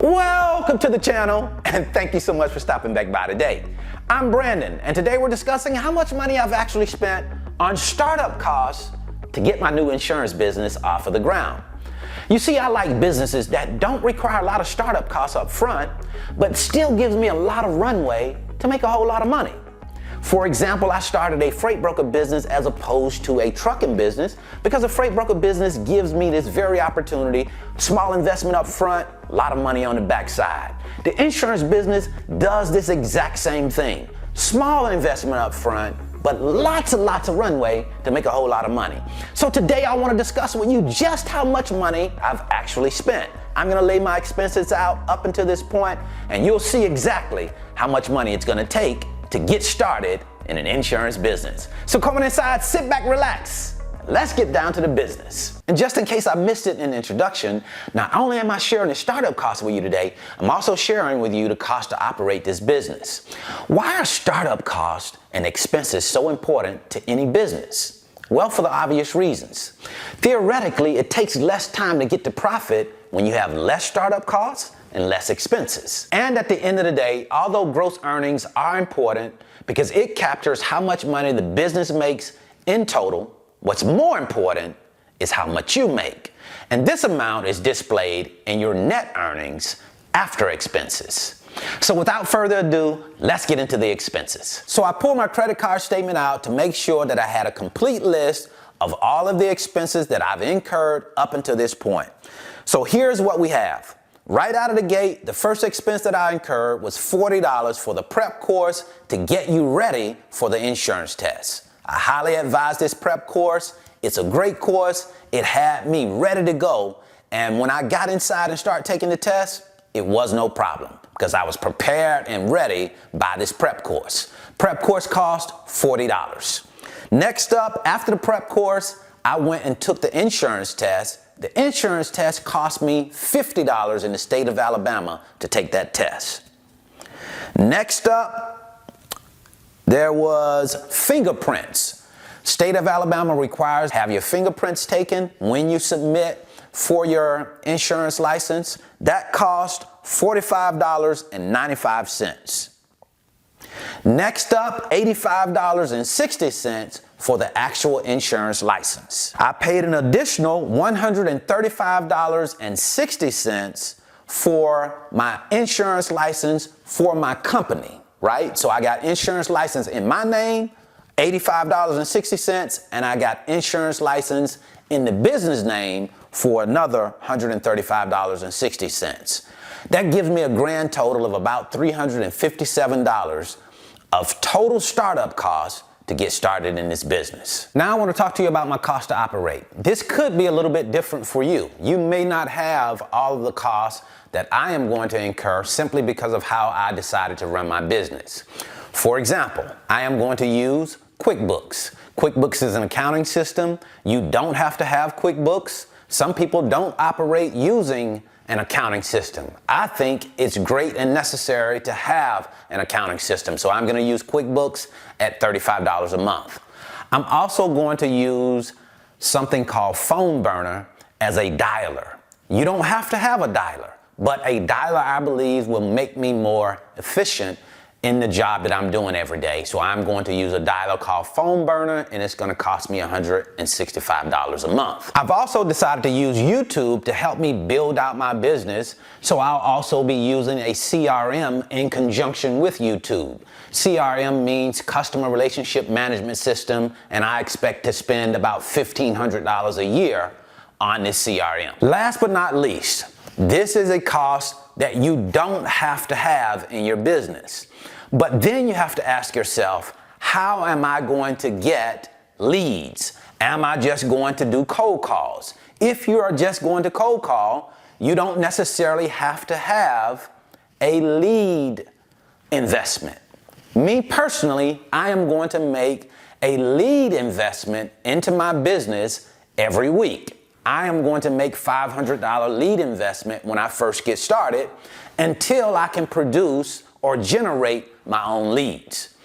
Welcome to the channel, and thank you so much for stopping back by today. I'm Brandon, and today we're discussing how much money I've actually spent on startup costs to get my new insurance business off of the ground. You see, I like businesses that don't require a lot of startup costs up front, but still gives me a lot of runway to make a whole lot of money. For example, I started a freight broker business as opposed to a trucking business because a freight broker business gives me this very opportunity, small investment up front, a lot of money on the backside. The insurance business does this exact same thing. Small investment up front, but lots and lots of runway to make a whole lot of money. So today I want to discuss with you just how much money I've actually spent. I'm going to lay my expenses out up until this point, and you'll see exactly how much money it's going to take to get started in an insurance business. So come on inside, sit back, relax. Let's get down to the business. And just in case I missed it in the introduction, not only am I sharing the startup costs with you today, I'm also sharing with you the cost to operate this business. Why are startup costs and expenses so important to any business? Well, for the obvious reasons. Theoretically, it takes less time to get to profit when you have less startup costs and less expenses. And at the end of the day, although gross earnings are important because it captures how much money the business makes in total, what's more important is how much you make. And this amount is displayed in your net earnings after expenses. So without further ado, let's get into the expenses. So I pulled my credit card statement out to make sure that I had a complete list of all of the expenses that I've incurred up until this point. So here's what we have. Right out of the gate, the first expense that I incurred was $40 for the prep course to get you ready for the insurance test. I highly advise this prep course. It's a great course. It had me ready to go. And when I got inside and started taking the test, it was no problem because I was prepared and ready by this prep course. Prep course cost $40. Next up, after the prep course, I went and took the insurance test. The insurance test cost me $50 in the state of Alabama to take that test. Next up, there was fingerprints. State of Alabama requires have your fingerprints taken when you submit for your insurance license. That cost $45.95. Next up, $85.60 for the actual insurance license. I paid an additional $135.60 for my insurance license for my company, right? So I got insurance license in my name, $85.60, and I got insurance license in the business name for another $135.60. That gives me a grand total of about $357 of total startup costs to get started in this business. Now I want to talk to you about my cost to operate. This could be a little bit different for you. You may not have all of the costs that I am going to incur simply because of how I decided to run my business. For example, I am going to use QuickBooks. QuickBooks is an accounting system. You don't have to have QuickBooks. Some people don't operate using an accounting system. I think it's great and necessary to have an accounting system. So I'm going to use QuickBooks at $35 a month. I'm also going to use something called Phone Burner as a dialer. You don't have to have a dialer, but a dialer, I believe, will make me more efficient in the job that I'm doing every day. So I'm going to use a dialer called Phone Burner, and it's going to cost me $165 a month. I've also decided to use YouTube to help me build out my business. So I'll also be using a CRM in conjunction with YouTube. CRM means Customer Relationship Management System, and I expect to spend about $1,500 a year on this CRM. Last but not least, this is a cost that you don't have to have in your business. But then you have to ask yourself, how am I going to get leads? Am I just going to do cold calls? If you are just going to cold call, you don't necessarily have to have a lead investment. Me personally, I am going to make a lead investment into my business every week. I am going to make $500 lead investment when I first get started until I can produce or generate my own leads.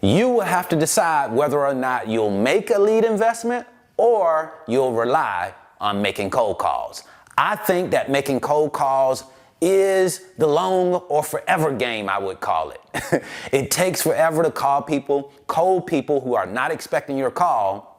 You will have to decide whether or not you'll make a lead investment or you'll rely on making cold calls. I think that making cold calls is the long or forever game, I would call it. It takes forever to call people, cold people who are not expecting your call.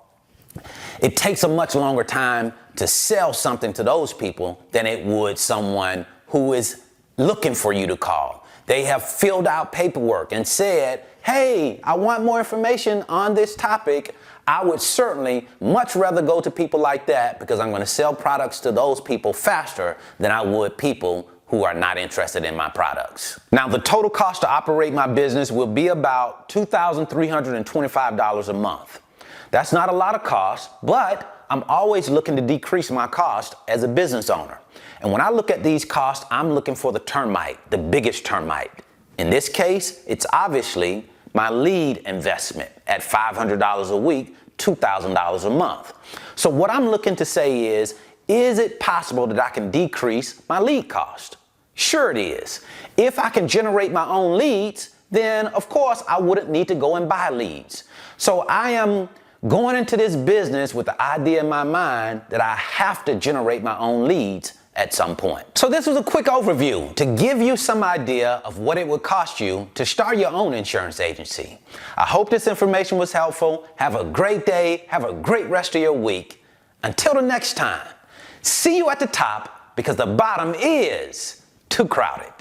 It takes a much longer time to sell something to those people than it would someone who is looking for you to call. They have filled out paperwork and said, hey, I want more information on this topic. I would certainly much rather go to people like that because I'm going to sell products to those people faster than I would people who are not interested in my products. Now, the total cost to operate my business will be about $2,325 a month. That's not a lot of cost, but I'm always looking to decrease my cost as a business owner. And when I look at these costs, I'm looking for the termite, the biggest termite. In this case, it's obviously my lead investment at $500 a week, $2,000 a month. So what I'm looking to say is it possible that I can decrease my lead cost? Sure it is. If I can generate my own leads, then of course I wouldn't need to go and buy leads. So I am going into this business with the idea in my mind that I have to generate my own leads at some point. So this was a quick overview to give you some idea of what it would cost you to start your own insurance agency. I hope this information was helpful. Have a great day. Have a great rest of your week. Until the next time, see you at the top because the bottom is too crowded.